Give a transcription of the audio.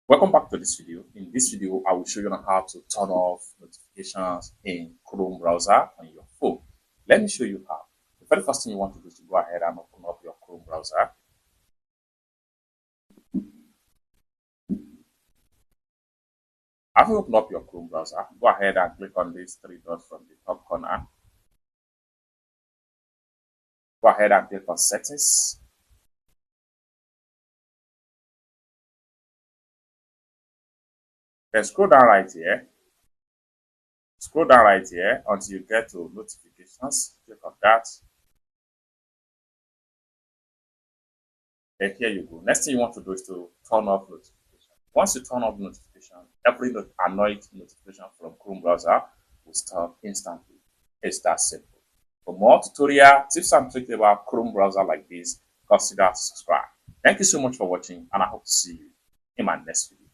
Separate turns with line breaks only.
Welcome back to this video. In this video, I will show you on how to turn off notifications in Chrome browser on your phone. Let me show you how. The very first thing you want to do is to go ahead and open up your Chrome browser. After you open up your Chrome browser, go ahead and click on these three dots from the top corner. Go ahead and click on Settings. Then scroll down right here. Scroll down right here until you get to Notifications. Click on that. And here you go. Next thing you want to do is to turn off notifications. Once you turn off notification, every annoying notification from Chrome browser will stop instantly. It's that simple. For more tutorial tips and tricks about Chrome browser like this, consider to subscribe. Thank you so much for watching, and I hope to see you in my next video.